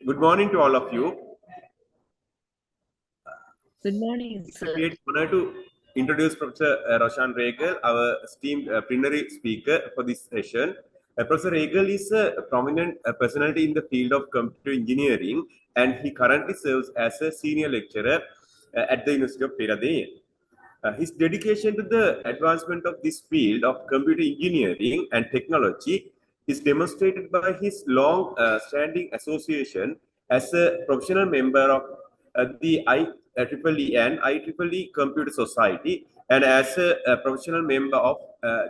Good morning to all of you. Good morning, sir. It's a great honor to introduce Professor Roshan Ragel, our esteemed plenary speaker for this session. Professor Ragel is a prominent personality in the field of computer engineering, and he currently serves as a senior lecturer at the University of Peradeniya. His dedication to the advancement of this field of computer engineering and technology is demonstrated by his long-standing association as a professional member of the IEEE and IEEE Computer Society, and as a professional member of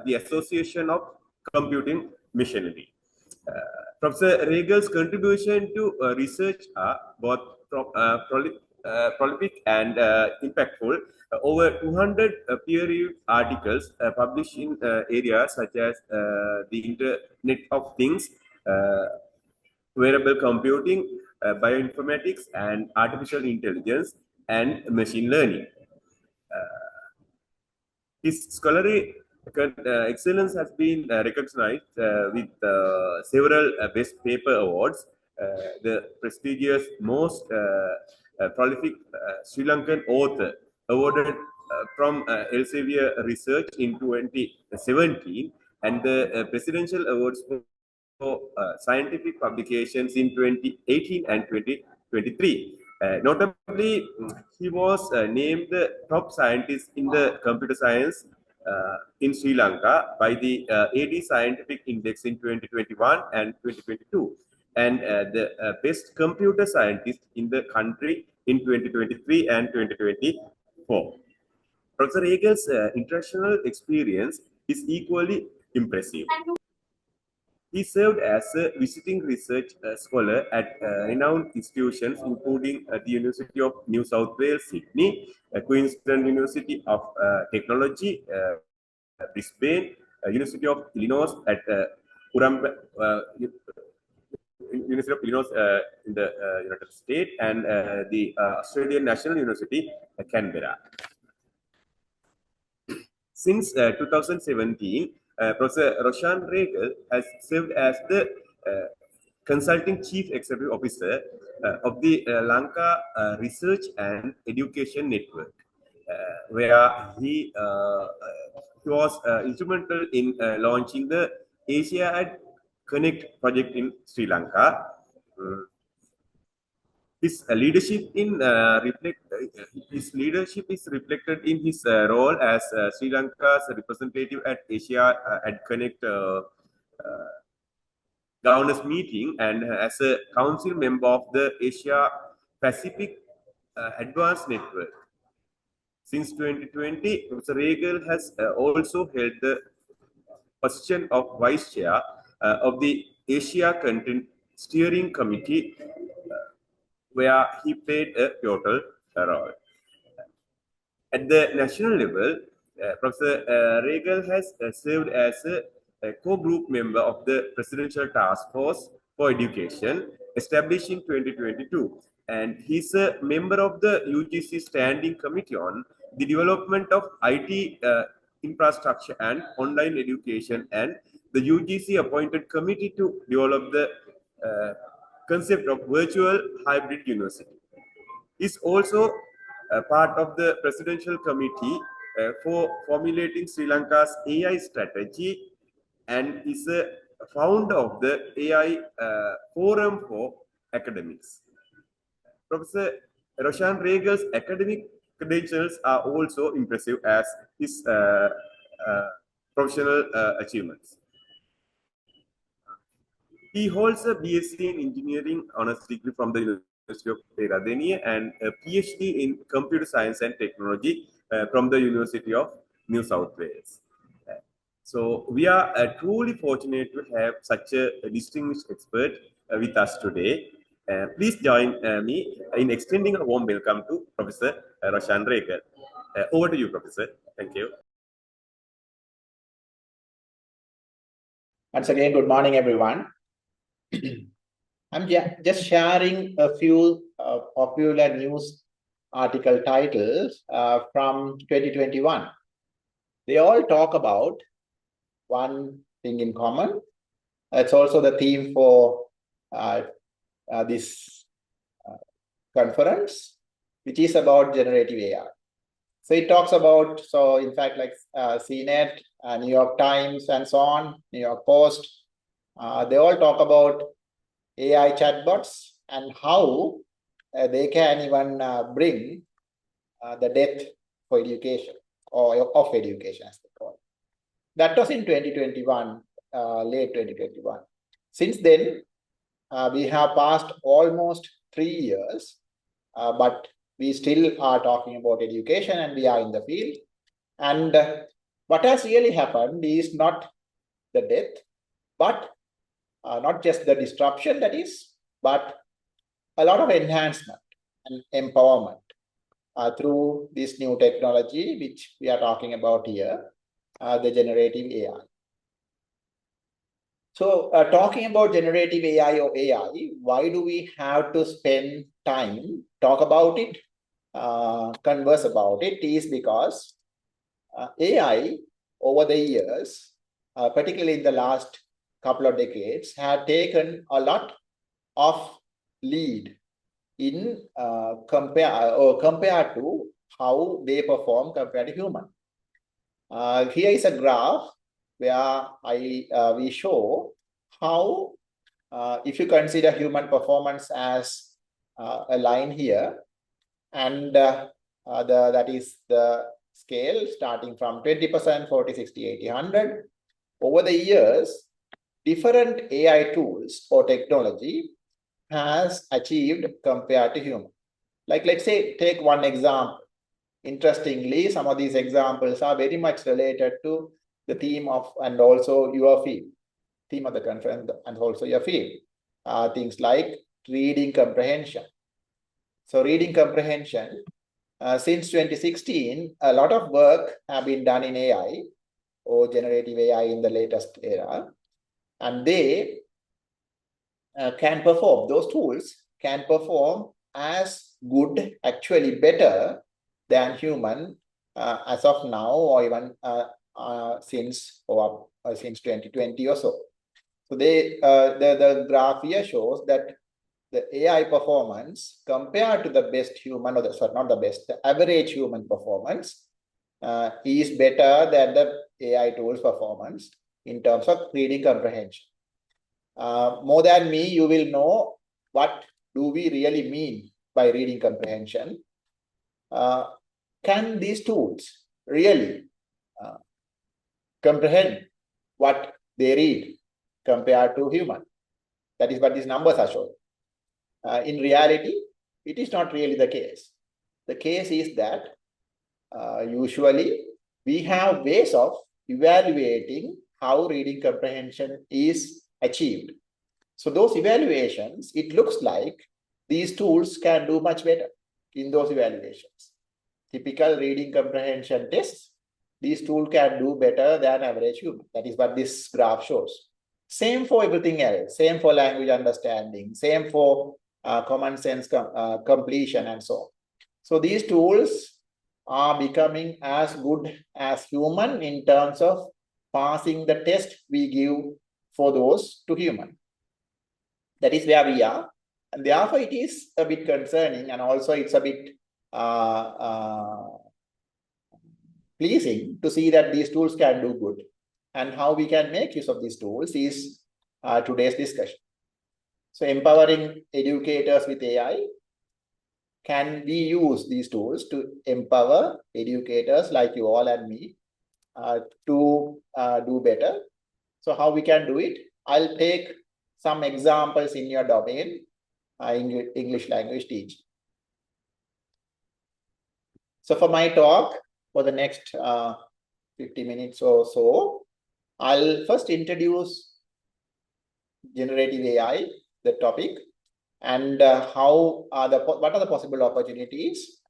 the Association of Computing Machinery. Professor Ragel's contribution to research are both prolific and impactful. Over 200 peer-reviewed articles published in areas such as the Internet of Things, wearable computing, bioinformatics, and artificial intelligence and machine learning. His scholarly excellence has been recognized with several Best Paper Awards. The prestigious Most Prolific Sri Lankan Author awarded from Elsevier Research in 2017, and the Presidential Awards for scientific publications in 2018 and 2023. Notably, he was named the top scientist in the computer science in Sri Lanka by the AD Scientific Index in 2021 and 2022, and the best computer scientist in the country in 2023 and 2024. Professor Ragel's international experience is equally impressive. He served as a visiting research scholar at renowned institutions, including the University of New South Wales, Sydney, Queensland University of Technology, Brisbane, University of Illinois at University of Illinois in the United States, and the Australian National University, Canberra. Since 2017, Professor Roshan Ragel has served as the Consulting Chief Executive Officer of the Lanka Research and Education Network, where he was instrumental in launching the Asia Connect project in Sri Lanka. His leadership is reflected in his role as Sri Lanka's representative at Asia Connect governors meeting, and as a council member of the Asia Pacific Advanced Network. Since 2020, Professor Ragel has also held the position of Vice Chair of the Asia Content Steering Committee, where he played a pivotal role. At the national level, Professor Ragel has served as a co-group member of the Presidential Task Force for Education, established in 2022, and he's a member of the UGC Standing Committee on the Development of IT Infrastructure and Online Education, and the UGC appointed committee to develop the concept of virtual hybrid university. Is also part of the Presidential Committee for formulating Sri Lanka's AI strategy, and is a founder of the AI Forum for Academics. Professor Roshan Ragel's academic credentials are also impressive as his professional achievements. He holds a BSc in Engineering honors degree from the University of Peradeniya and a PhD in Computer Science and Technology from the University of New South Wales. So we are truly fortunate to have such a distinguished expert with us today. Please join me in extending a warm welcome to Professor Roshan Ragel. Over to you, Professor. Thank you. Once again, good morning, everyone. I'm just sharing a few popular news article titles from 2021. They all talk about one thing in common. It's also the theme for this conference, which is about generative AI. So it talks about, so in fact, like CNET, New York Times, and so on, New York Post, they all talk about AI chatbots and how they can even bring the death for education or of education, as they call it. That was in 2021, late 2021. Since then, we have passed almost 3 years, but we still are talking about education and we are in the field. And what has really happened is not the death, but not just the disruption, that is, but a lot of enhancement and empowerment through this new technology, which we are talking about here, the generative AI. So talking about generative AI or AI, why do we have to spend time, talk about it, converse about it, is because AI over the years, particularly in the last couple of decades, have taken a lot of lead in compared to how they perform compared to human. Here is a graph where we show how if you consider human performance as a line here, and that is the scale starting from 20%, 40, 60, 80, 100. Over the years, different AI tools or technology has achieved compared to human. Like, let's say, take one example. Interestingly, some of these examples are very much related to the theme of, and also your field, theme of the conference, and also your field. Things like reading comprehension. So reading comprehension, since 2016, a lot of work have been done in AI or generative AI in the latest era, and they can perform, those tools can perform as good, actually better than human as of now, or even since 2020 or so. So the graph here shows that the AI performance compared to the best human, or the, sorry, not the best, the average human performance is better than the AI tools performance in terms of reading comprehension. More than me, you will know what do we really mean by reading comprehension. Can these tools really comprehend what they read compared to human? That is what these numbers are showing. In reality, it is not really the case. The case is that usually we have ways of evaluating how reading comprehension is achieved. So those evaluations, it looks like these tools can do much better in those evaluations. Typical reading comprehension tests, these tools can do better than average human. That is what this graph shows. Same for everything else. Same for language understanding. Same for common sense completion and so on. So these tools are becoming as good as human in terms of passing the test we give for those to human. That is where we are. And therefore, it is a bit concerning, and also it's a bit pleasing to see that these tools can do good. And how we can make use of these tools is today's discussion. So empowering educators with AI, can we use these tools to empower educators like you all and me to do better? So how we can do it? I'll take some examples in your domain, English language teaching. So for my talk, for the next 50 minutes or so, I'll first introduce generative AI, the topic, and what are the possible opportunities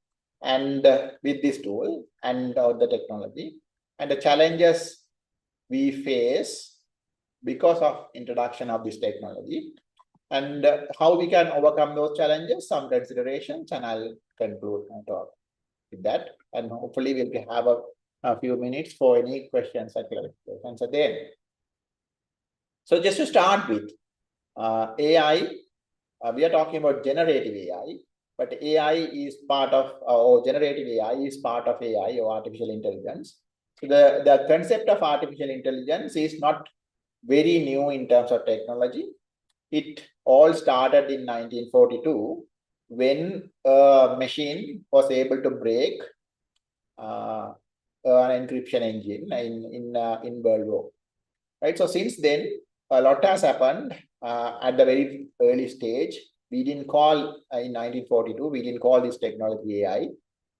and with this tool and the technology, and the challenges we face because of introduction of this technology, and how we can overcome those challenges, some considerations, and I'll conclude my talk with that. And hopefully we'll have a few minutes for any questions and clarifications at the end. So just to start with, AI, we are talking about generative AI. but AI is part of, or generative AI is part of AI or artificial intelligence. So the concept of artificial intelligence is not very new in terms of technology. It all started in 1942 when a machine was able to break an encryption engine in World War. Right. So since then, a lot has happened at the very early stage. We didn't call in 1942. We didn't call this technology AI,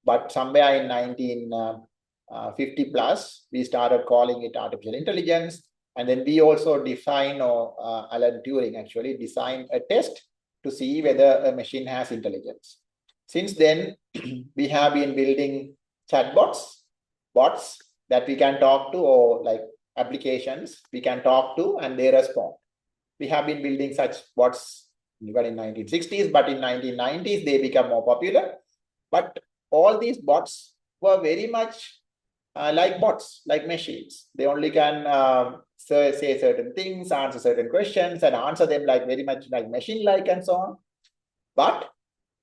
but somewhere in 1950 plus, we started calling it artificial intelligence. And then we also define, or Alan Turing actually designed a test to see whether a machine has intelligence. Since then, we have been building chatbots, bots that we can talk to, or like applications we can talk to and they respond. We have been building such bots even in 1960s, but in 1990s they become more popular. But all these bots were very much like bots, like machines. They only can say certain things, answer certain questions, and answer them like very much like machine-like and so on. But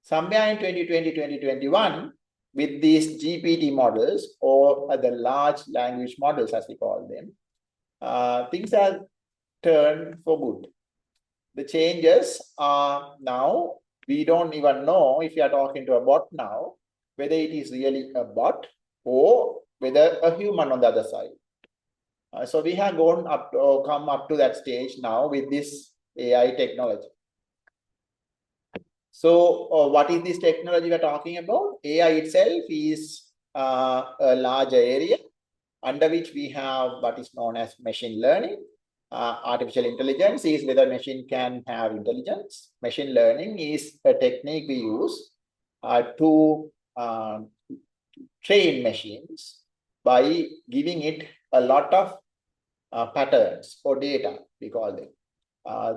somewhere in 2020, 2021, with these GPT models, or the large language models as we call them, things have turned for good. The changes are now, we don't even know if you are talking to a bot now, whether it is really a bot or whether a human on the other side. So we have gone up to, or come up to that stage now with this AI technology. So what is this technology we're talking about? AI itself is a larger area under which we have what is known as machine learning. Artificial intelligence is whether machine can have intelligence. Machine learning is a technique we use to train machines by giving it a lot of patterns or data, we call them.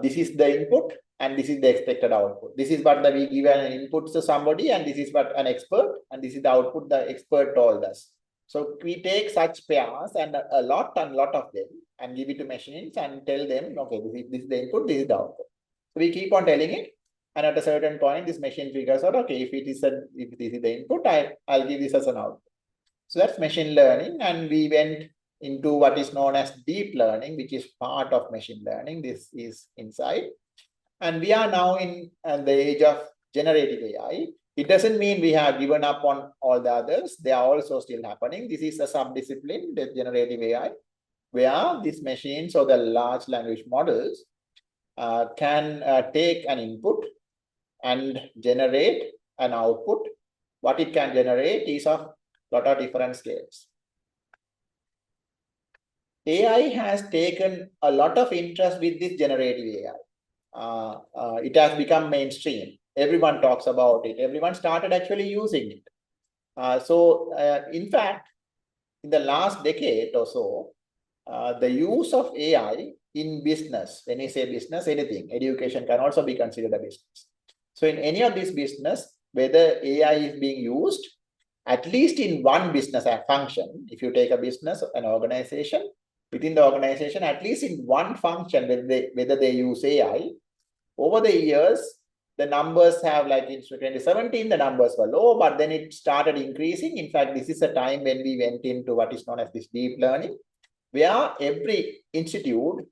This is the input and this is the expected output. This is what we give an input to somebody, and this is what an expert, and this is the output the expert told us. So we take such pairs and a lot of them and give it to machines and tell them, okay, this is the input, this is the output. So we keep on telling it, and at a certain point, this machine figures out, okay, if this is the input, I'll give this as an output. So that's machine learning, and we went into what is known as deep learning, which is part of machine learning. This is inside. And we are now in the age of generative AI. It doesn't mean we have given up on all the others. They are also still happening. This is a subdiscipline, the generative AI, where these machines or the large language models can take an input and generate an output. What it can generate is of a lot of different scales. AI has taken a lot of interest with this generative AI. It has become mainstream. Everyone talks about it. Everyone started actually using it. In fact, in the last decade or so, the use of AI in business, when you say business, anything, education can also be considered a business. So in any of these business, whether AI is being used, at least in one business function, if you take a business, an organization, within the organization, at least in one function, whether they use AI, over the years, the numbers have, like in 2017, the numbers were low, but then it started increasing. In fact, this is a time when we went into what is known as this deep learning, where every institute,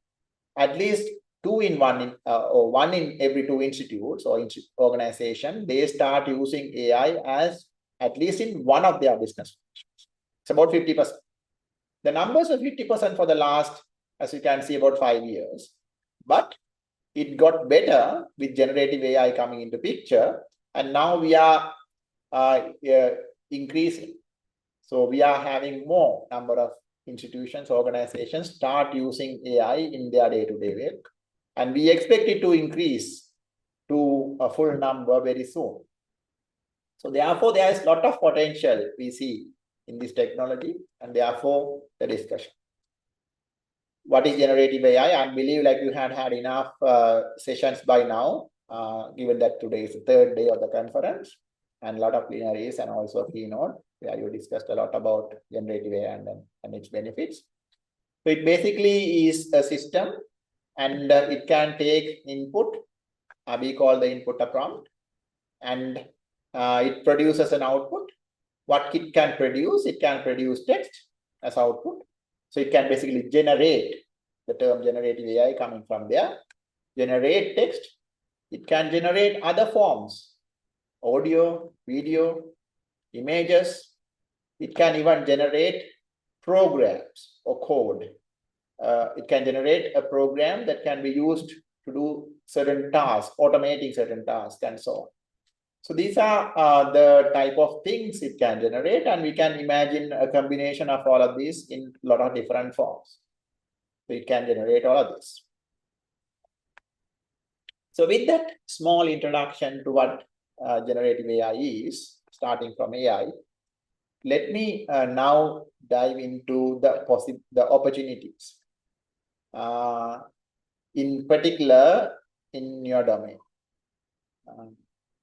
at least two in one, or one in every two institutes or organization, they start using AI as at least in one of their business. It's about 50%. The numbers are 50% for the last, as you can see, about 5 years. But it got better with generative AI coming into picture, and now we are increasing. So we are having more number of institutions, organizations start using AI in their day-to-day work, and we expect it to increase to a full number very soon. So therefore, there is a lot of potential we see in this technology, and therefore the discussion. What is generative AI? I believe like you had enough sessions by now, given that today is the third day of the conference, and a lot of plenaries and also keynote, where you discussed a lot about generative AI and its benefits. So it basically is a system, and it can take input. We call the input a prompt, and It produces an output. What it can produce text as output. So it can basically generate, the term generative AI coming from there, generate text. It can generate other forms, audio, video, images. It can even generate programs or code. It can generate a program that can be used to do certain tasks, automating certain tasks, and so on. So these are the type of things it can generate, and we can imagine a combination of all of these in a lot of different forms. So it can generate all of this. So with that small introduction to what generative AI is, starting from AI, let me now dive into the opportunities. In particular, in your domain.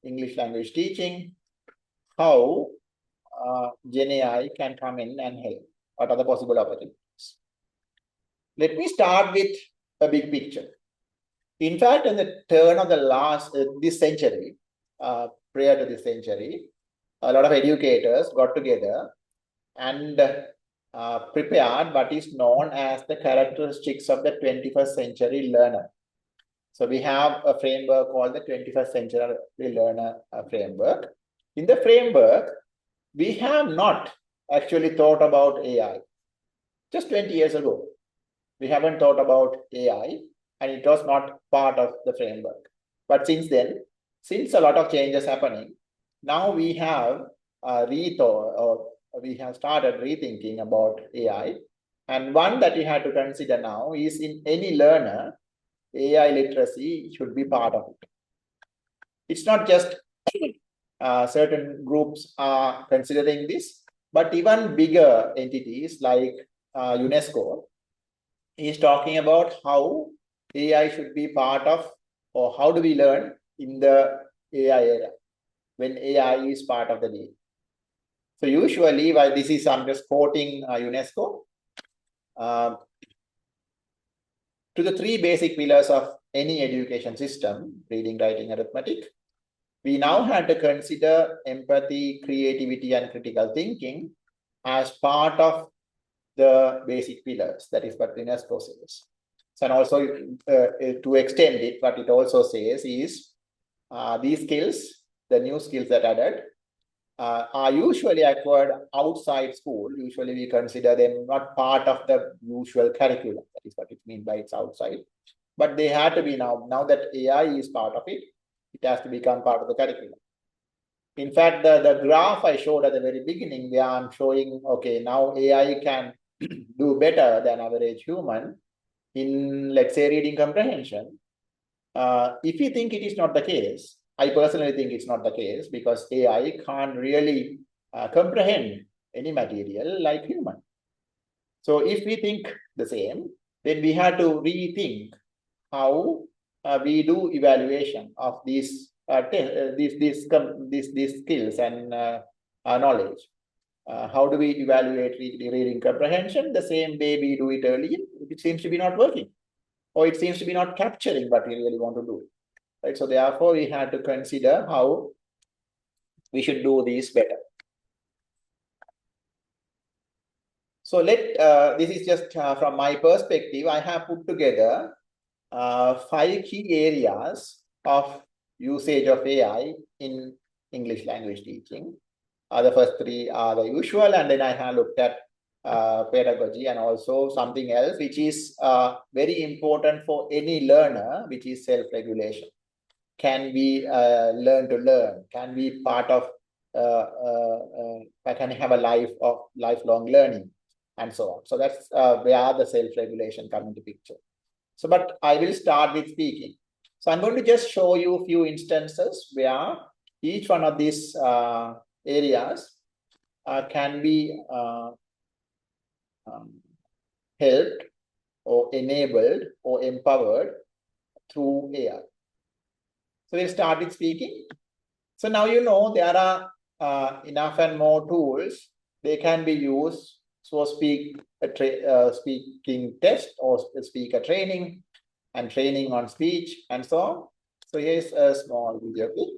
English language teaching, how GenAI can come in and help. What are the possible opportunities? Let me start with a big picture. In fact, in the turn of this century, prior to this century, a lot of educators got together and prepared what is known as the characteristics of the 21st century learner. So we have a framework called the 21st century learner framework. In the framework, we have not actually thought about AI. Just 20 years ago, we haven't thought about AI, and it was not part of the framework. But since then, since a lot of changes happening, now we have we have started rethinking about AI. And one that we have to consider now is, in any learner, AI literacy should be part of it. It's not just certain groups are considering this, but even bigger entities like UNESCO is talking about how AI should be part of, or how do we learn in the AI era, when AI is part of the day. So usually, while this is, I'm just quoting UNESCO, to the three basic pillars of any education system, reading, writing, arithmetic, we now had to consider empathy, creativity, and critical thinking as part of the basic pillars. That is what UNESCO says. So, and also to extend it, what it also says is these skills, the new skills that are added, are usually acquired outside school. Usually we consider them not part of the usual curriculum. That is what it means by it's outside. But they have to be now that AI is part of it, it has to become part of the curriculum. In fact, the graph I showed at the very beginning, where I'm showing, okay, now AI can do better than average human in, let's say, reading comprehension. If you think it is not the case, I personally think it's not the case, because AI can't really comprehend any material like human. So if we think the same, then we have to rethink how we do evaluation of these skills and knowledge. How do we evaluate reading comprehension? The same way we do it earlier. It seems to be not working, or it seems to be not capturing what we really want to do. Right? So therefore, we had to consider how we should do this better. So this is just from my perspective. I have put together 5 key areas of usage of AI in English language teaching. The first 3 are the usual, and then I have looked at pedagogy and also something else which is very important for any learner, which is self-regulation. Can we learn to learn? Can we part of can have a life of lifelong learning, and so on. So that's where the self-regulation comes into picture. So, but I will start with speaking. So I'm going to just show you a few instances where each one of these areas can be helped or enabled or empowered through AI. So we'll start with speaking. So now you know there are enough and more tools. They can be used for speaking test or speaker training and training on speech and so on. So here's a small video clip.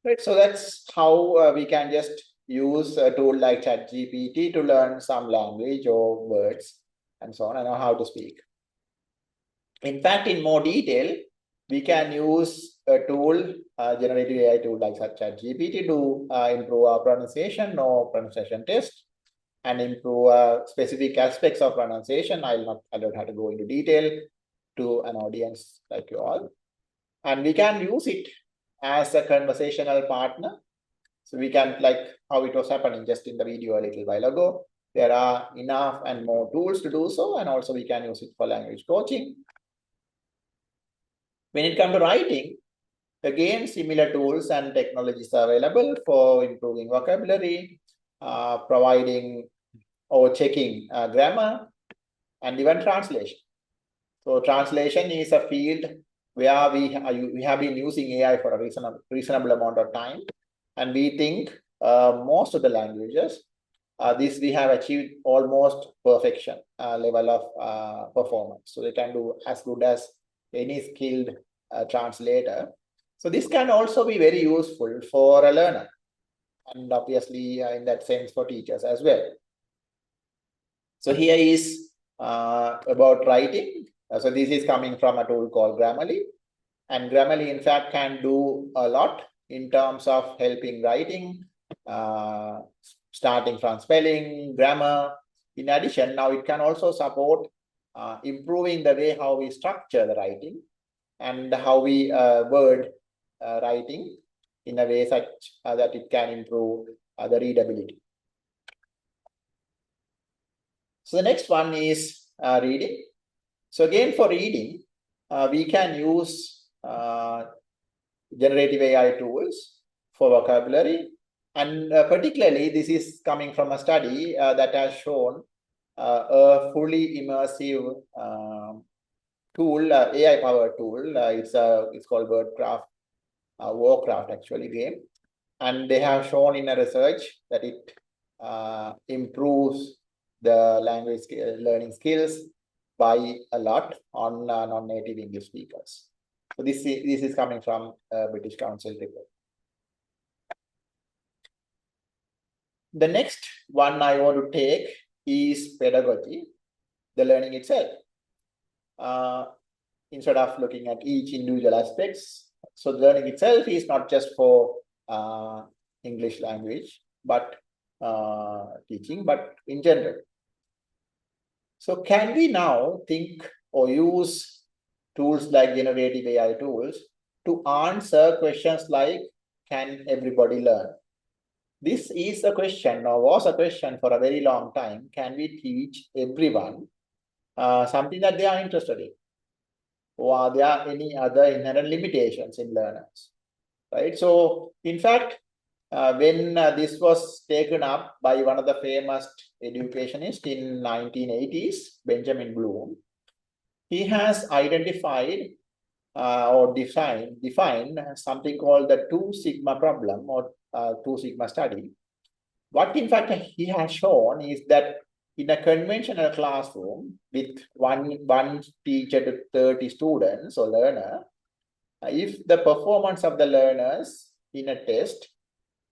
Right, so that's how we can just use a tool like ChatGPT to learn some language or words and so on, and know how to speak. In fact, in more detail, we can use a tool, generative AI tool like ChatGPT to improve our pronunciation or pronunciation test and improve specific aspects of pronunciation. I don't have to go into detail to an audience like you all. And we can use it as a conversational partner. So we can, like how it was happening just in the video a little while ago, there are enough and more tools to do so, and also we can use it for language coaching. When it comes to writing, again, similar tools and technologies are available for improving vocabulary, providing or checking grammar, and even translation. So translation is a field where we have been using AI for a reasonable amount of time. And we think most of the languages, this we have achieved almost perfection level of performance. So they can do as good as any skilled translator. So this can also be very useful for a learner. And obviously, in that sense, for teachers as well. So here is about writing. So this is coming from a tool called Grammarly. And Grammarly, in fact, can do a lot in terms of helping writing, starting from spelling, grammar. In addition, now it can also support improving the way how we structure the writing and how we word writing in a way such that it can improve the readability. So the next one is reading. So again, for reading, we can use generative AI tools for vocabulary. And particularly, this is coming from a study that has shown a fully immersive tool, AI-powered tool. It's called Warcraft actually game. And they have shown in a research that it improves the language learning skills by a lot on non-native English speakers. So this is coming from British Council report. The next one I want to take is pedagogy, the learning itself. Instead of looking at each individual aspects, so the learning itself is not just for English language, but teaching, but in general. So can we now think or use tools like generative AI tools to answer questions like, can everybody learn? This is a question, or was a question for a very long time. Can we teach everyone something that they are interested in? Or are there any other inherent limitations in learners? Right. So, in fact, when this was taken up by one of the famous educationists in 1980s, Benjamin Bloom, he has identified or defined something called the 2 sigma problem or 2 sigma study. What in fact he has shown is that in a conventional classroom with one teacher to 30 students or learner, if the performance of the learners in a test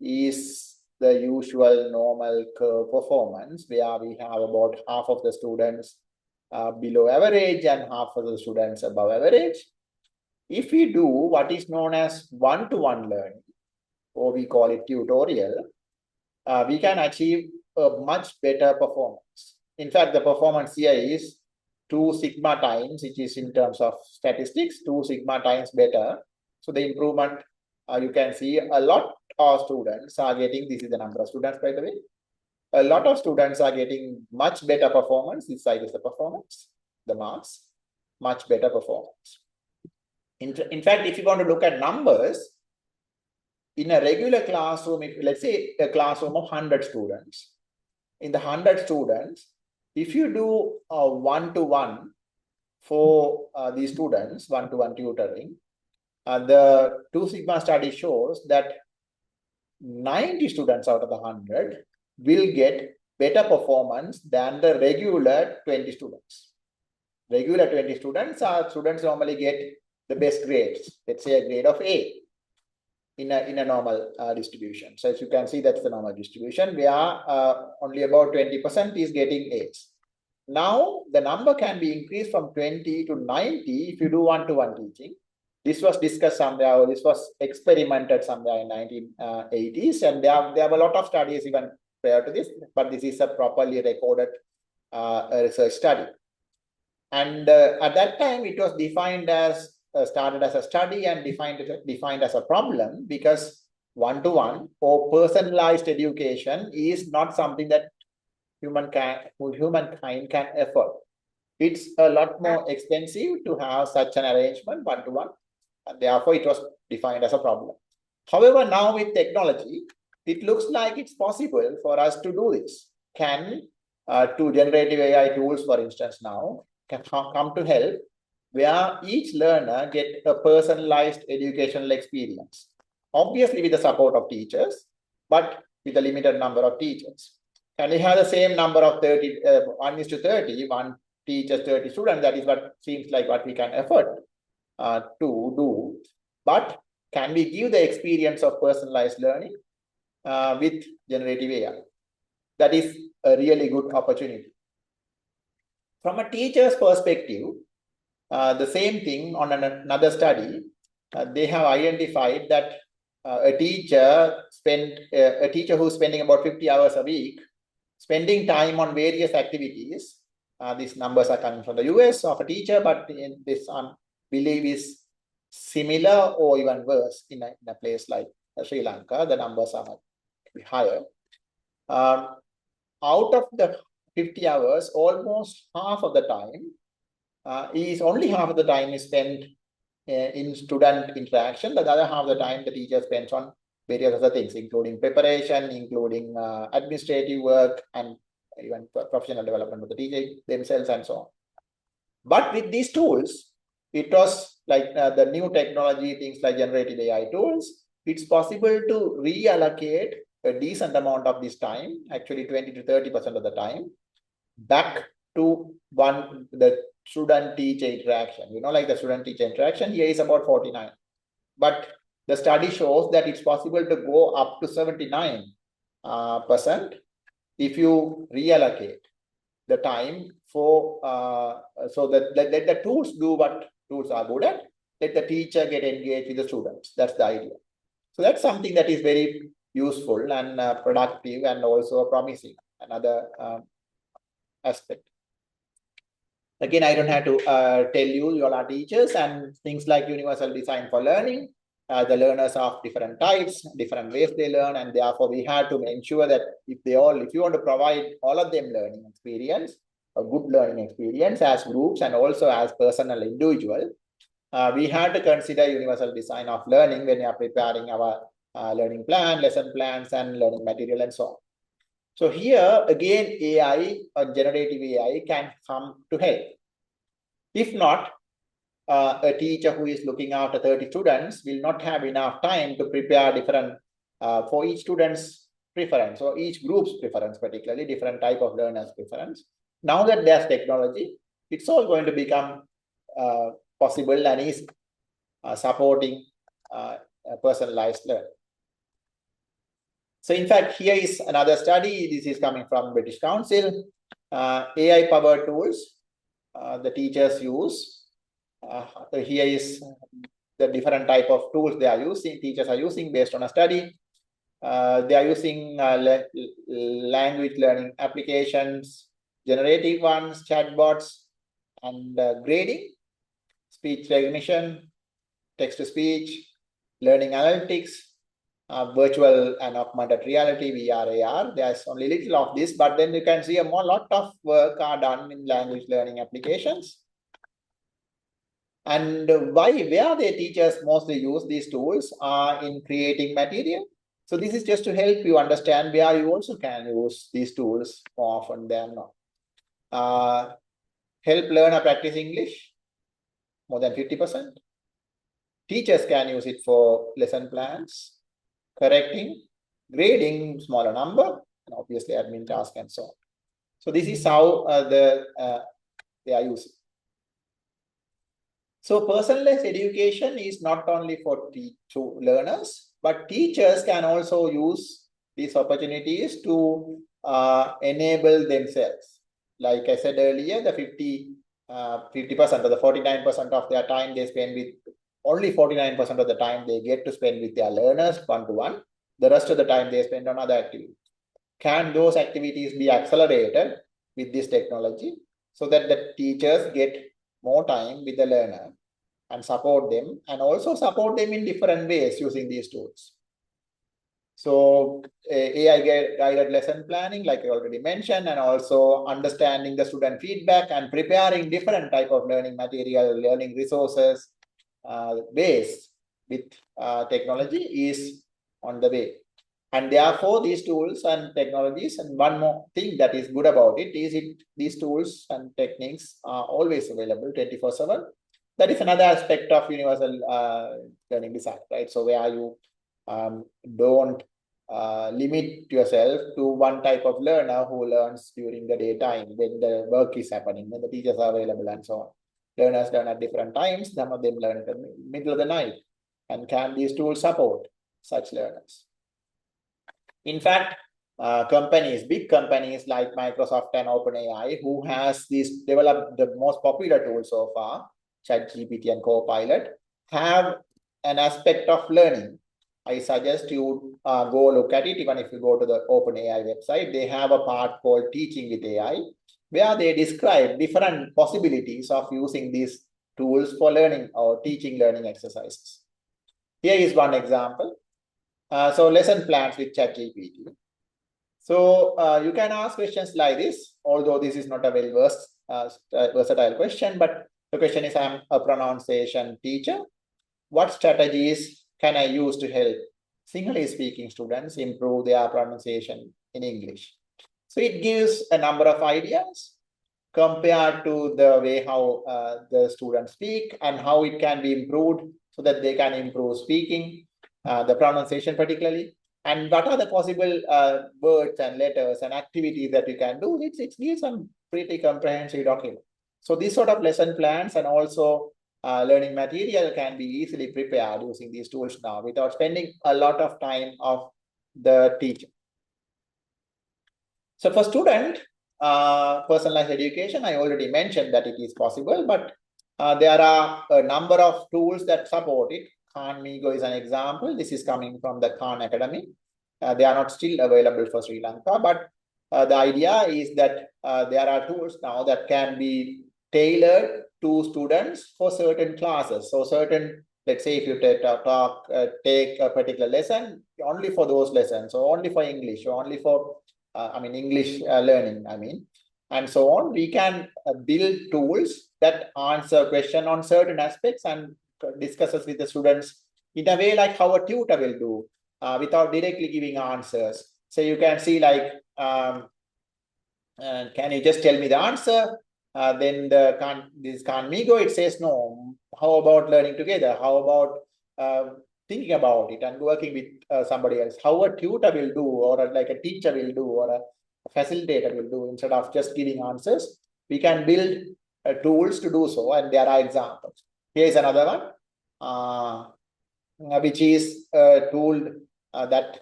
is the usual normal curve performance, where we have about half of the students below average and half of the students above average. If we do what is known as one-to-one learning, or we call it tutorial, we can achieve a much better performance. In fact, the performance here is 2 sigma times, which is in terms of statistics, 2 sigma times better. So the improvement, you can see a lot of students are getting, this is the number of students by the way, a lot of students are getting much better performance. This side is the performance, the marks, much better performance. In fact, if you want to look at numbers, in a regular classroom, if let's say a classroom of 100 students, in the 100 students, if you do a one-to-one for these students, one-to-one tutoring, the 2 sigma study shows that 90 students out of the 100 will get better performance than the regular 20 students. Regular 20 students normally get the best grades, let's say a grade of A. in a normal distribution. So as you can see, that's the normal distribution where only about 20% is getting A's. Now the number can be increased from 20 to 90 if you do one-to-one teaching. This was discussed somewhere, or this was experimented somewhere in 1980s, and there were a lot of studies even prior to this, but this is a properly recorded research study. And at that time, it was defined as started as a study and defined as a problem, because one-to-one or personalized education is not something that humankind can afford. It's a lot more expensive to have such an arrangement one-to-one, and therefore it was defined as a problem. However, now with technology, it looks like it's possible for us to do this. Two generative AI tools, for instance, now can come to help, where each learner get a personalized educational experience. Obviously with the support of teachers, but with a limited number of teachers. And we have the same number of 1:30, one teacher, 30 students. That is what seems like what we can afford to do. But can we give the experience of personalized learning with generative AI? That is a really good opportunity. From a teacher's perspective, the same thing on another study, they have identified that a teacher who's spending about 50 hours a week, spending time on various activities. These numbers are coming from the US of a teacher, but in this believe is similar or even worse in a place like Sri Lanka. The numbers are much higher. Out of the 50 hours, almost half of the time only half of the time is spent in student interaction. The other half of the time the teacher spends on various other things, including preparation, including administrative work, and even professional development of the teacher themselves and so on. But with these tools, it was like the new technology, things like generative AI tools, it's possible to reallocate a decent amount of this time, actually 20 to 30% of the time, back to the student-teacher interaction. You know, like the student-teacher interaction here is about 49. But the study shows that it's possible to go up to 79% if you reallocate the time for, so that let the tools do what tools are good at, let the teacher get engaged with the students. That's the idea. So that's something that is very useful and productive and also promising. Another aspect. Again, I don't have to tell you, you all are teachers, and things like universal design for learning. The learners are of different types, different ways they learn, and therefore we have to ensure that if you want to provide all of them learning experience, a good learning experience as groups and also as personal individual, we have to consider universal design of learning when we are preparing our learning plan, lesson plans, and learning material and so on. So here again, AI or generative AI can come to help. If not, a teacher who is looking after 30 students will not have enough time to prepare different for each student's preference or each group's preference, particularly different type of learners' preference. Now that there's technology, it's all going to become possible and is supporting personalized learning. So in fact, here is another study. This is coming from British Council. AI-powered tools the teachers use. So here is the different type of tools they are using, teachers are using based on a study. They are using language learning applications, generative ones, chatbots, and grading, speech recognition, text-to-speech, learning analytics, virtual and augmented reality, VR, AR. There's only little of this, but then you can see a lot of work are done in language learning applications. And where the teachers mostly use these tools are in creating material. So this is just to help you understand where you also can use these tools more often than not. Help learner practice English, more than 50%. Teachers can use it for lesson plans, correcting, grading, smaller number, and obviously admin task and so on. So this is how they are using. So personalized education is not only for learners, but teachers can also use these opportunities to enable themselves. Like I said earlier, the 50% or the 49% of their time they spend with, only 49% of the time they get to spend with their learners one-to-one. The rest of the time they spend on other activities. Can those activities be accelerated with this technology so that the teachers get more time with the learner and support them, and also support them in different ways using these tools? So AI guided lesson planning, like I already mentioned, and also understanding the student feedback and preparing different type of learning material, learning resources based with technology is on the way. And therefore, these tools and technologies, and one more thing that is good about it is these tools and techniques are always available 24/7. That is another aspect of universal learning design, right? So where you don't limit yourself to one type of learner who learns during the daytime when the work is happening, when the teachers are available and so on. Learners learn at different times. Some of them learn in the middle of the night. And can these tools support such learners? In fact, big companies like Microsoft and OpenAI, who has developed the most popular tool so far, ChatGPT and Copilot, have an aspect of learning. I suggest you go look at it. Even if you go to the OpenAI website, they have a part called Teaching with AI, where they describe different possibilities of using these tools for learning or teaching learning exercises. Here is one example. So lesson plans with ChatGPT. So you can ask questions like this, although this is not a very versatile question, but the question is, I'm a pronunciation teacher. What strategies can I use to help Sinhalese speaking students improve their pronunciation in English? So it gives a number of ideas compared to the way how the students speak and how it can be improved so that they can improve speaking, the pronunciation particularly, and what are the possible words and letters and activities that you can do. It gives some pretty comprehensive document. So these sort of lesson plans and also learning material can be easily prepared using these tools now without spending a lot of time of the teacher. So for student, personalized education, I already mentioned that it is possible, but there are a number of tools that support it. Khan Migo is an example. This is coming from the Khan Academy. They are not still available for Sri Lanka, but the idea is that there are tools now that can be tailored to students for certain classes. So certain, let's say if you take a particular lesson, only for those lessons, or only for English, or only for English learning, and so on, we can build tools that answer question on certain aspects and discusses with the students in a way like how a tutor will do, without directly giving answers. So you can see like, can you just tell me the answer? Then this Khan Migo, it says no. How about learning together? How about thinking about it and working with somebody else? How a tutor will do, or like a teacher will do, or a facilitator will do, instead of just giving answers. We can build tools to do so, and there are examples. Here is another one, which is a tool that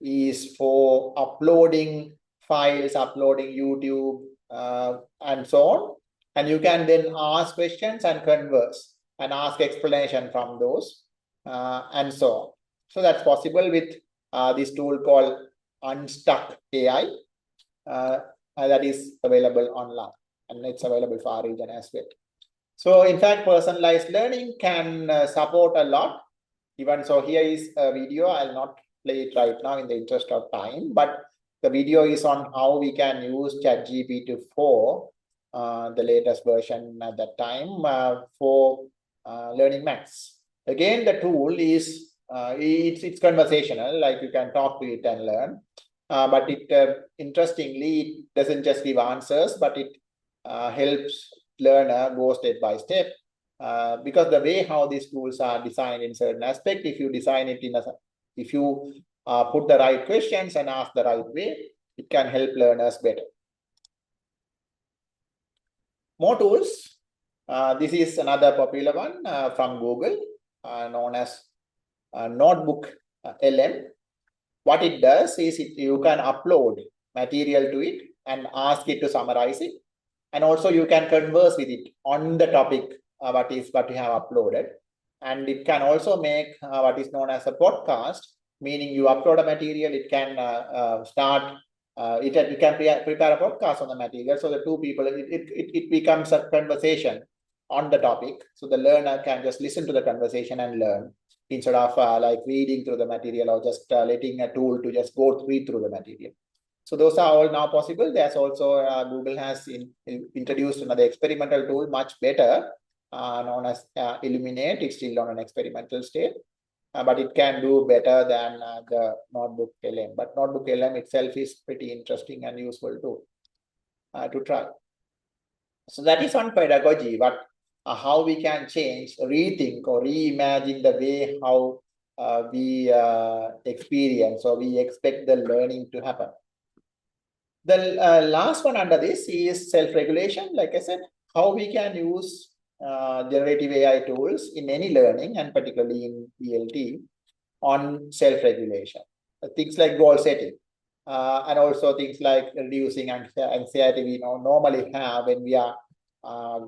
is for uploading files, uploading YouTube, and so on. And you can then ask questions and converse and ask explanation from those, and so on. So that's possible with this tool called Unstuck AI, that is available online, and it's available for our region as well. So in fact, personalized learning can support a lot. Even so, here is a video. I'll not play it right now in the interest of time, but the video is on how we can use ChatGPT 4, the latest version at that time, for learning maths. Again, the tool is it's conversational, like you can talk to it and learn. But it interestingly, it doesn't just give answers, but it helps learner go step by step. Because the way how these tools are designed in certain aspect, if you design it if you put the right questions and ask the right way, it can help learners better. More tools. This is another popular one from Google, known as Notebook LM. What it does is you can upload material to it and ask it to summarize it. And also you can converse with it on the topic, what you have uploaded. And it can also make what is known as a podcast, meaning you upload a material, it can it can prepare a podcast on the material. So the two people, it becomes a conversation on the topic. So the learner can just listen to the conversation and learn, instead of like reading through the material or just letting a tool to just read through the material. So those are all now possible. There's also Google has introduced another experimental tool, much better, known as Illuminate. It's still on an experimental state, but it can do better than the Notebook LM. But Notebook LM itself is pretty interesting and useful too to try. So that is on pedagogy, but how we can change, rethink, or reimagine the way how we experience or we expect the learning to happen. The last one under this is self-regulation. Like I said, how we can use generative AI tools in any learning, and particularly in ELT, on self-regulation. Things like goal setting, and also things like reducing anxiety we normally have when we are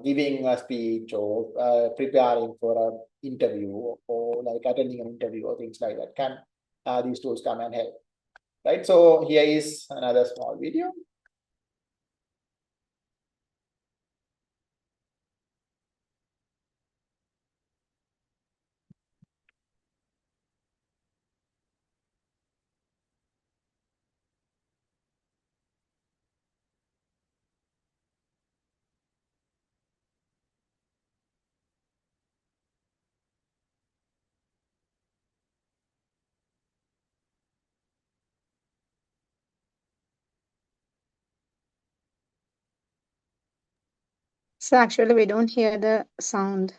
giving a speech or preparing for an interview or like attending an interview or things like that. Can these tools come and help? Right. So here is another small video. So actually, we don't hear the sound.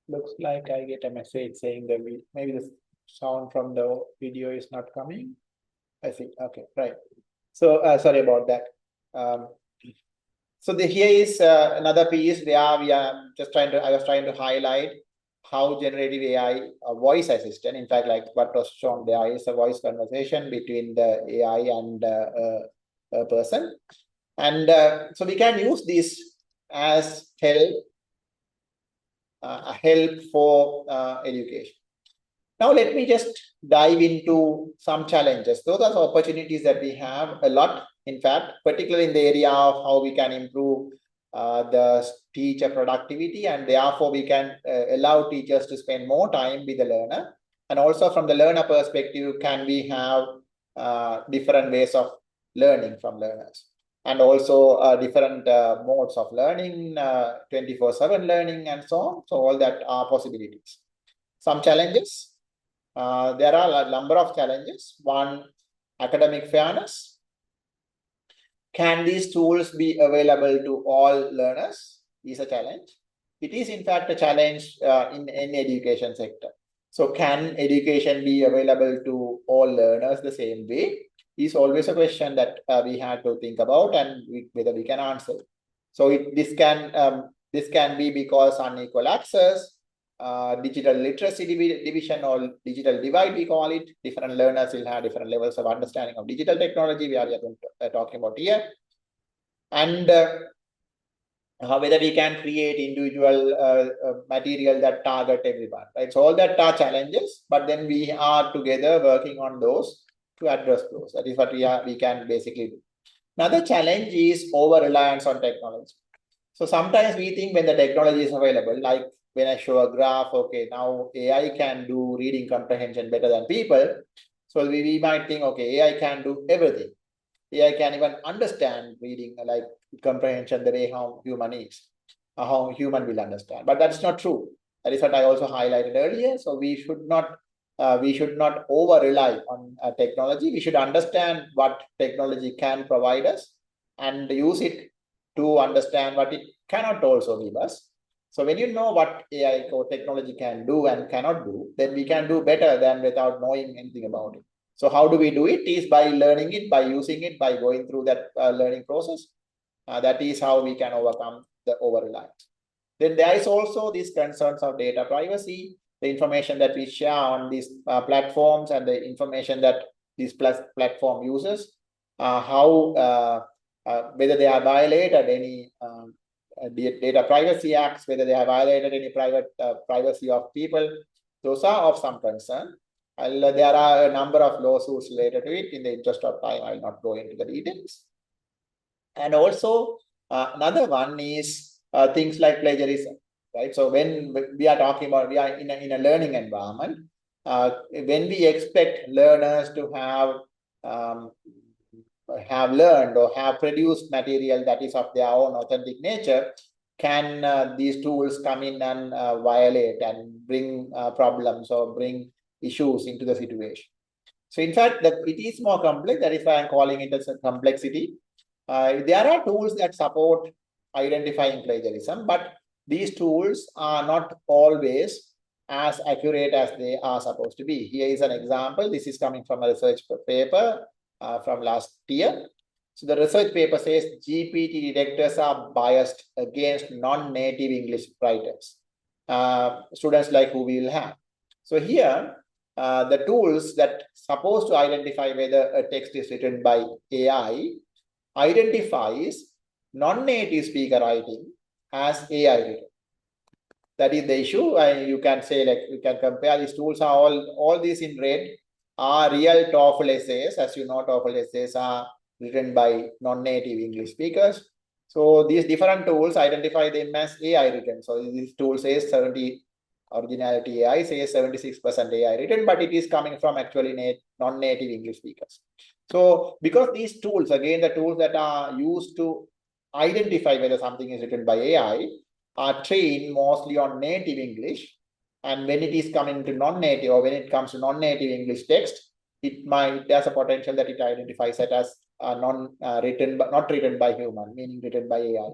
Looks like I get a message saying that maybe the sound from the video is not coming. I see. Okay, right. So sorry about that. So here is another piece where we are just trying to. I was trying to highlight how generative AI, a voice assistant, in fact, like what was shown there is a voice conversation between the AI and a person, and so we can use this as help for education. Now, let me just dive into some challenges. Those are opportunities that we have a lot, in fact, particularly in the area of how we can improve the teacher productivity, and therefore we can allow teachers to spend more time with the learner. And also from the learner perspective, can we have different ways of learning from learners? And also different modes of learning, 24/7 learning, and so on. So all that are possibilities. Some challenges. There are a number of challenges. One, academic fairness. Can these tools be available to all learners? Is a challenge. It is in fact a challenge in any education sector. So can education be available to all learners the same way? Is always a question that we have to think about, and whether we can answer. So this can be because unequal access, digital literacy division or digital divide, we call it. Different learners will have different levels of understanding of digital technology. We are talking about here. And whether we can create individual material that target everyone, right? So all that are challenges, but then we are together working on those to address those. That is what we can basically do. Another challenge is over-reliance on technology. So sometimes we think when the technology is available, like when I show a graph, okay, now AI can do reading comprehension better than people. So we might think, okay, AI can do everything. AI can even understand reading, like comprehension, the way how human is, how human will understand. But that's not true. That is what I also highlighted earlier. So we should not over rely on technology. We should understand what technology can provide us and use it to understand what it cannot also give us. So when you know what AI or technology can do and cannot do, then we can do better than without knowing anything about it. So how do we do it? Is by learning it, by using it, by going through that learning process. That is how we can overcome the over-reliance. Then there is also these concerns of data privacy, the information that we share on these platforms and the information that these platform uses, whether they have violated any data privacy acts, whether they have violated any privacy of people. Those are of some concern. There are a number of lawsuits related to it. In the interest of time, I will not go into the details. And also, another one is things like plagiarism, right? So when we are talking about, we are in a learning environment, when we expect learners to have learned or have produced material that is of their own authentic nature, can these tools come in and violate and bring problems or bring issues into the situation? So in fact, it is more complex. That is why I'm calling it as a complexity. There are tools that support identifying plagiarism, but these tools are not always as accurate as they are supposed to be. Here is an example. This is coming from a research paper from last year. So the research paper says GPT detectors are biased against non-native English writers, students like who we will have. So here, the tools that supposed to identify whether a text is written by AI identifies non-native speaker writing as AI written. That is the issue. And you can say, like, you can compare these tools are all these in red are real TOEFL essays. As you know, TOEFL essays are written by non-native English speakers. So these different tools identify them as AI written. So this tool says 70 originality AI says 76% AI written, but it is coming from actually non-native English speakers. So because these tools, again, the tools that are used to identify whether something is written by AI are trained mostly on native English. And when it is coming to non-native, or when it comes to non-native English text, it has a potential that it identifies it as not written by human, meaning written by AI.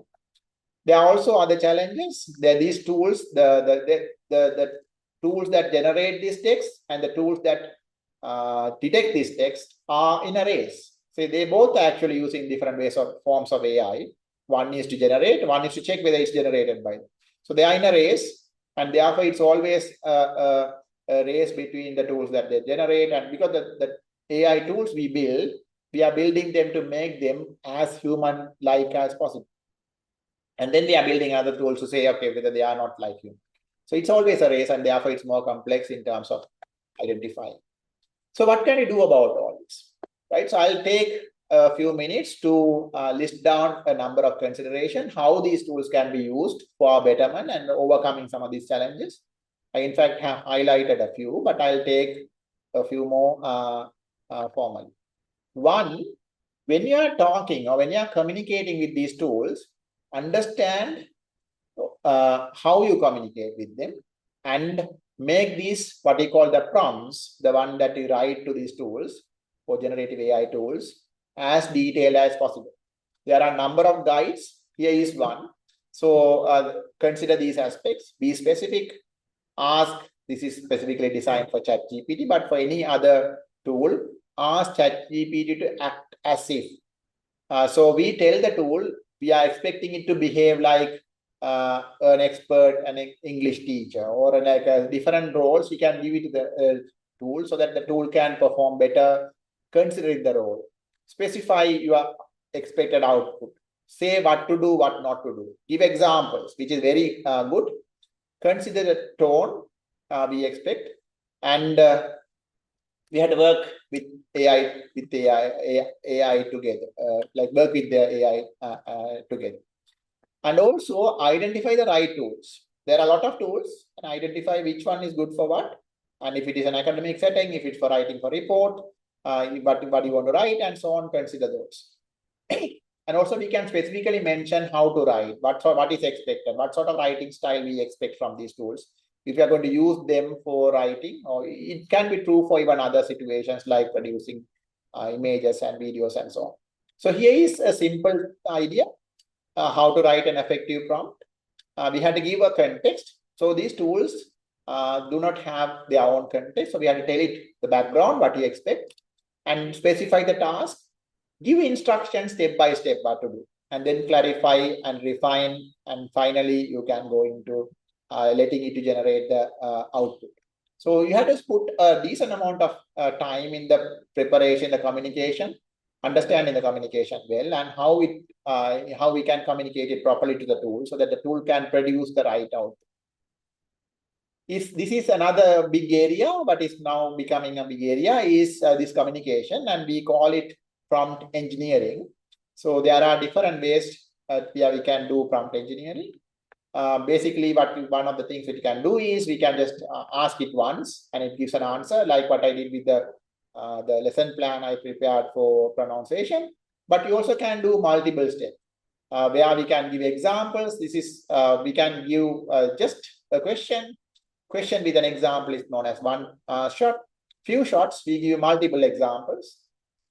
There are also other challenges. There are these tools, the tools that generate this text and the tools that detect this text are in a race. So they both are actually using different forms of AI. One is to generate, one is to check whether it's generated by them. So they are in a race, and therefore it's always a race between the tools that they generate. And because the AI tools we are building them to make them as human-like as possible. And then we are building other tools to say, okay, whether they are not like human. So it's always a race, and therefore it's more complex in terms of identifying. So what can you do about all this? Right. So I'll take a few minutes to list down a number of considerations, how these tools can be used for betterment and overcoming some of these challenges. I, in fact, have highlighted a few, but I'll take a few more formally. One, when you are talking or when you are communicating with these tools, understand how you communicate with them and make these what we call the prompts, the one that you write to these tools or generative AI tools, as detailed as possible. There are a number of guides. Here is one. So consider these aspects. Be specific. Ask. This is specifically designed for ChatGPT, but for any other tool, ask ChatGPT to act as if. So we tell the tool we are expecting it to behave like an expert, an English teacher, or like different roles. We can give it to the tool so that the tool can perform better considering the role. Specify your expected output. Say what to do, what not to do. Give examples, which is very good. Consider the tone we expect, and we had to work with AI together, like work with the AI together. And also identify the right tools. There are a lot of tools, and identify which one is good for what. And if it is an academic setting, if it's for writing for report, what you want to write, and so on. Consider those. And also we can specifically mention how to write, what is expected, what sort of writing style we expect from these tools. If you are going to use them for writing, or it can be true for even other situations like producing images and videos and so on. So here is a simple idea, how to write an effective prompt. We had to give a context. So these tools do not have their own context. So we had to tell it the background, what you expect, and specify the task. Give instructions step by step what to do, and then clarify and refine, and finally you can go into letting it to generate the output. So you have to put a decent amount of time in the preparation, the communication, understanding the communication well, and how we can communicate it properly to the tool so that the tool can produce the right output. This is another big area, but is now becoming a big area, is this communication, and we call it prompt engineering. So there are different ways we can do prompt engineering. Basically, one of the things that we can do is we can just ask it once and it gives an answer, like what I did with the lesson plan I prepared for pronunciation. But you also can do multiple steps where we can give examples. This is we can give just a question with an example is known as one shot. Few shots, we give multiple examples.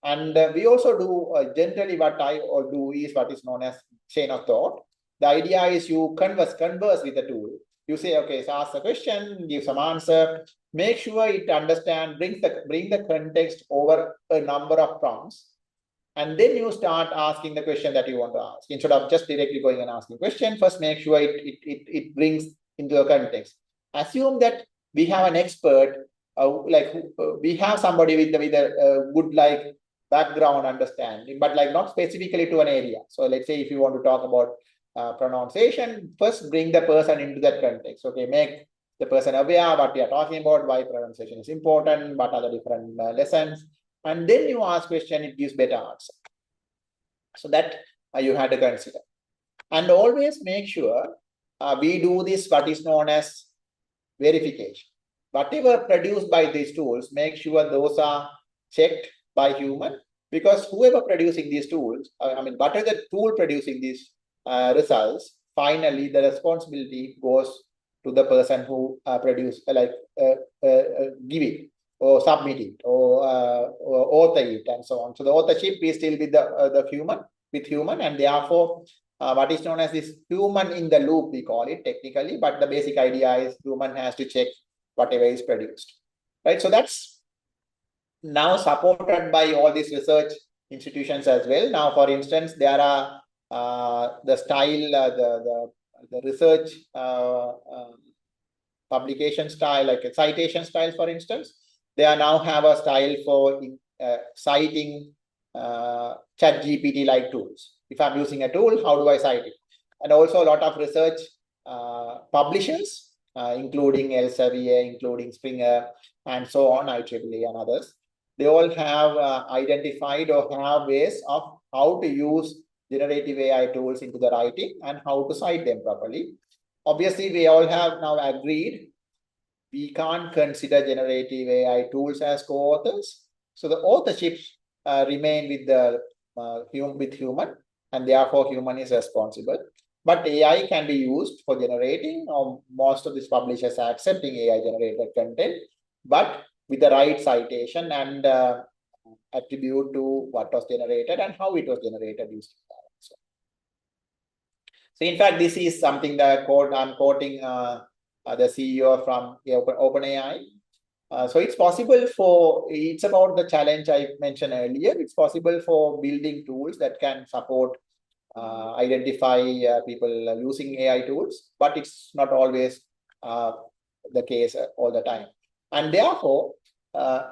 And we also do generally what I do is what is known as chain of thought. The idea is you converse with the tool. You say, okay, so ask a question, give some answer, make sure it understand, bring the context over a number of prompts, and then you start asking the question that you want to ask. Instead of just directly going and asking question, first make sure it brings into a context. Assume that we have an expert, we have somebody with a good background understanding, but not specifically to an area. So let's say if you want to talk about pronunciation, first bring the person into that context. Okay, make the person aware what we are talking about, why pronunciation is important, what are the different lessons, and then you ask question, it gives better answer. So that you have to consider. And always make sure we do this, what is known as verification. Whatever produced by these tools, make sure those are checked by human, because whoever producing these tools, whatever the tool producing these results, finally the responsibility goes to the person who give it or submit it or author it and so on. So the authorship is still with the human, and therefore what is known as this human in the loop, we call it technically, but the basic idea is human has to check whatever is produced, right? So that's now supported by all these research institutions as well. Now, for instance, there are the style, the research publication style, like a citation style, for instance. They are now have a style for citing ChatGPT like tools. If I'm using a tool, how do I cite it? And also a lot of research publishers, including Elsevier, including Springer, and so on, IEEE and others. They all have identified or have ways of how to use generative AI tools into the writing and how to cite them properly. Obviously, we all have now agreed we can't consider generative AI tools as co-authors. So the authorship remain with the human, and therefore human is responsible. But AI can be used for generating, or most of these publishers are accepting AI generated content, but with the right citation and attribute to what was generated and how it was generated using that. So in fact, this is something that I'm quoting the CEO from OpenAI. So it's possible it's about the challenge I mentioned earlier. It's possible for building tools that can support, identify people using AI tools, but it's not always the case all the time. And therefore,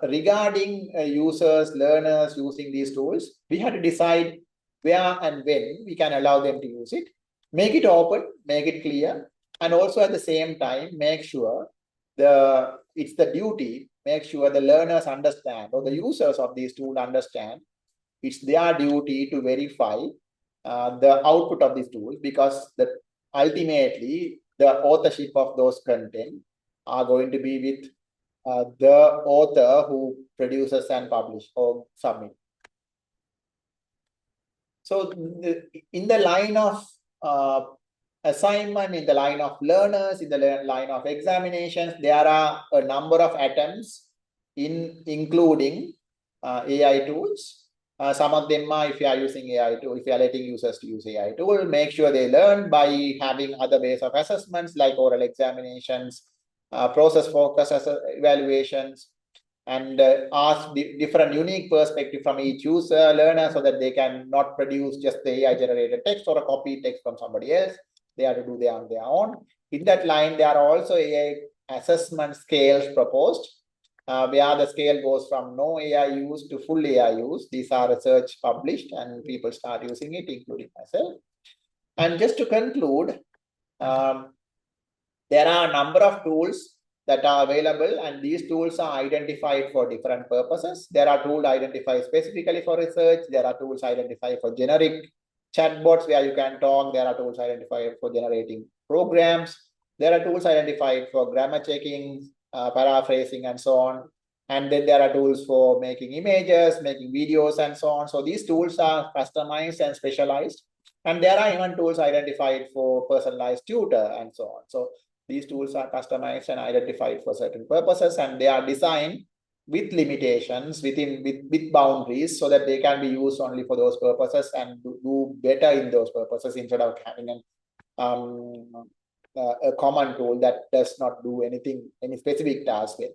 regarding users, learners using these tools, we have to decide where and when we can allow them to use it, make it open, make it clear, and also at the same time, make sure it's the duty, make sure the learners understand, or the users of these tools understand, it's their duty to verify the output of these tools, because ultimately the authorship of those content are going to be with the author who produces and publish or submit. So in the line of assignment, in the line of learners, in the line of examinations, there are a number of attempts in including AI tools. Some of them are, if you are using AI tool, if you are letting users to use AI tool, make sure they learn by having other ways of assessments like oral examinations, process focus evaluations, and ask different unique perspective from each user learner so that they can not produce just the AI generated text or a copy text from somebody else. They have to do on their own. In that line, there are also AI assessment scales proposed, where the scale goes from no AI use to full AI use. These are research published and people start using it, including myself. And just to conclude, there are a number of tools that are available, and these tools are identified for different purposes. There are tools identified specifically for research. There are tools identified for generic chatbots where you can talk. There are tools identified for generating programs. There are tools identified for grammar checking, paraphrasing, and so on. And then there are tools for making images, making videos, and so on. So these tools are customized and specialized. And there are even tools identified for personalized tutor and so on. So these tools are customized and identified for certain purposes, and they are designed with limitations, with boundaries, so that they can be used only for those purposes and do better in those purposes instead of having a common tool that does not do any specific task with.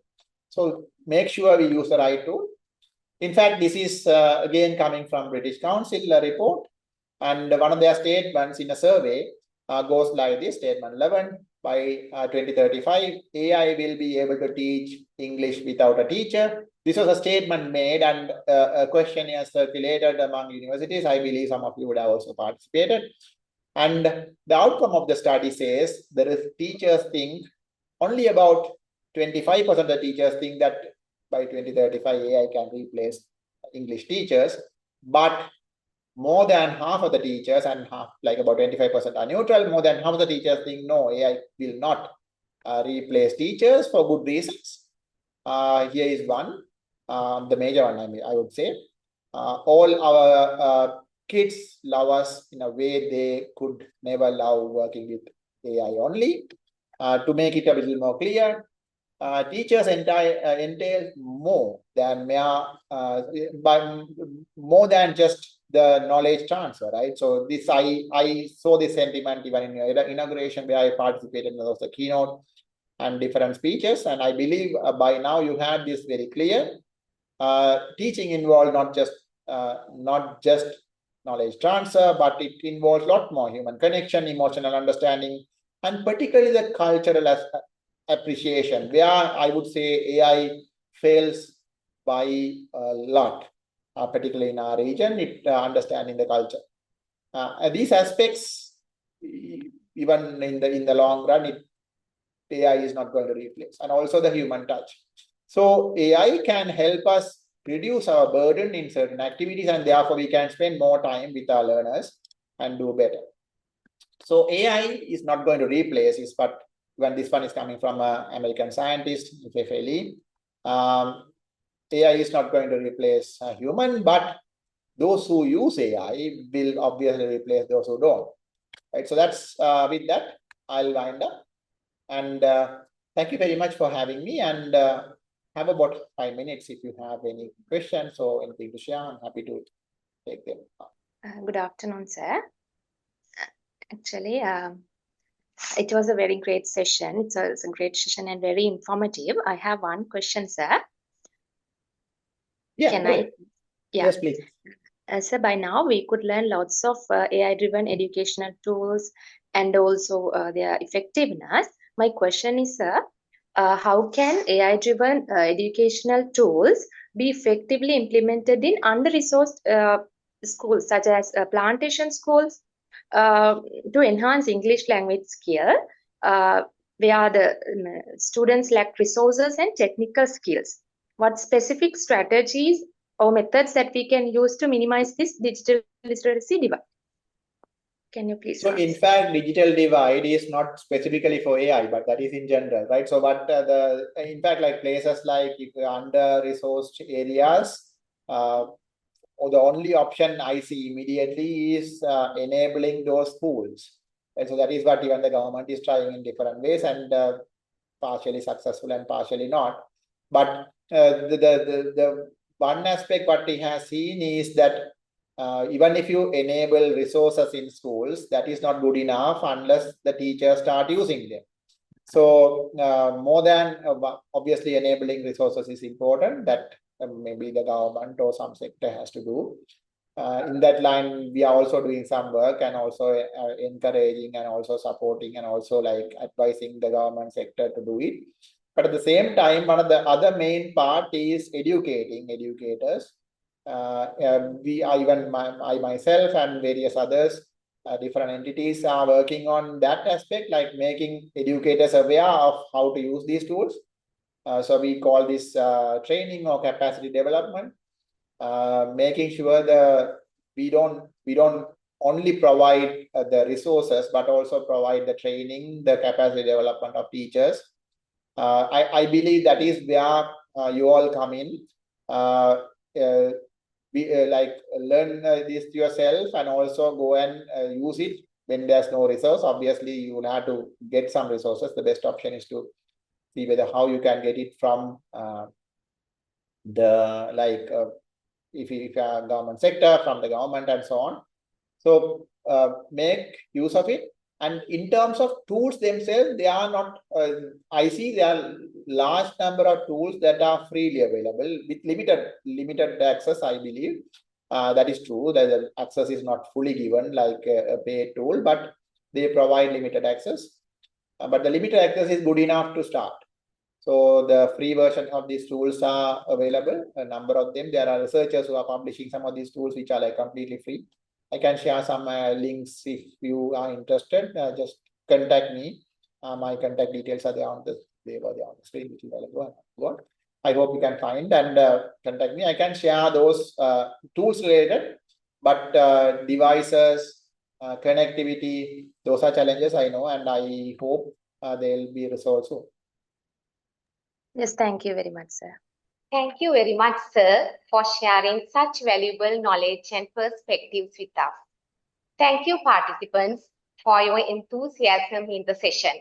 So make sure we use the right tool. In fact, this is again coming from British Council report, and one of their statements in a survey goes like this, statement 11. By 2035, AI will be able to teach English without a teacher. This was a statement made, and a questionnaire circulated among universities. I believe some of you would have also participated. And the outcome of the study says that teachers think, only about 25% of the teachers think that by 2035, AI can replace English teachers, but more than half of the teachers, and half, like about 25% are neutral, more than half of the teachers think no, AI will not replace teachers for good reasons. Here is one, the major one, I would say. All our kids love us in a way they could never love working with AI only. To make it a little more clear, teachers entail more than more than just the knowledge transfer, right? So this I saw this sentiment even in your inauguration where I participated in the keynote and different speeches, and I believe by now you had this very clear. Teaching involved not just knowledge transfer, but it involves a lot more human connection, emotional understanding, and particularly the cultural appreciation, where I would say AI fails by a lot. Particularly in our region, understanding the culture. These aspects, even in the long run, AI is not going to replace, and also the human touch. So AI can help us reduce our burden in certain activities, and therefore we can spend more time with our learners and do better. So AI is not going to replace this, but when this one is coming from an American scientist, FFLE, AI is not going to replace a human, but those who use AI will obviously replace those who don't. Right. So that's with that, I'll wind up. And thank you very much for having me. And have about 5 minutes if you have any questions or anything to share. I'm happy to take them. Good afternoon, sir. Actually, it was a very great session. It's a great session and very informative. I have one question, sir. Yeah, Can I? Yeah. Yes, please. So by now we could learn lots of AI-driven educational tools and also their effectiveness. My question is, sir, how can AI-driven educational tools be effectively implemented in under-resourced schools, such as plantation schools, to enhance English language skill, where the students lack resources and technical skills? What specific strategies or methods that we can use to minimize this digital literacy divide? Can you please So in translate? fact, digital divide is not specifically for AI, but that is in general, right? So what in fact, like places like if under-resourced areas, or the only option I see immediately is enabling those schools. And so that is what even the government is trying in different ways, and partially successful and partially not. But the one aspect what we have seen is that even if you enable resources in schools, that is not good enough unless the teachers start using them. So more than obviously enabling resources is important, that maybe the government or some sector has to do. In that line, we are also doing some work and also encouraging and also supporting and also like advising the government sector to do it. But at the same time, one of the other main part is educating educators. We are even I myself and various others, different entities are working on that aspect, like making educators aware of how to use these tools. So we call this training or capacity development. Making sure we don't only provide the resources, but also provide the training, the capacity development of teachers. I believe that is where you all come in. Like learn this yourself and also go and use it when there's no resource. Obviously, you will have to get some resources. The best option is to see whether how you can get it from the like if you are government sector, from the government and so on. So make use of it. And in terms of tools themselves, they are not, I see there are large number of tools that are freely available with limited access, I believe. That is true, that the access is not fully given like a paid tool, but they provide limited access. But the limited access is good enough to start. So the free version of these tools are available, a number of them. There are researchers who are publishing some of these tools which are like completely free. I can share some links if you are interested. Just contact me. My contact details are there on the screen, which is available. I hope you can find and contact me. I can share those tools related, but devices, connectivity, those are challenges I know, and I hope they'll be resolved soon. Yes, thank you very much, sir. Thank you very much, sir, for sharing such valuable knowledge and perspectives with us. Thank you, participants, for your enthusiasm in the session.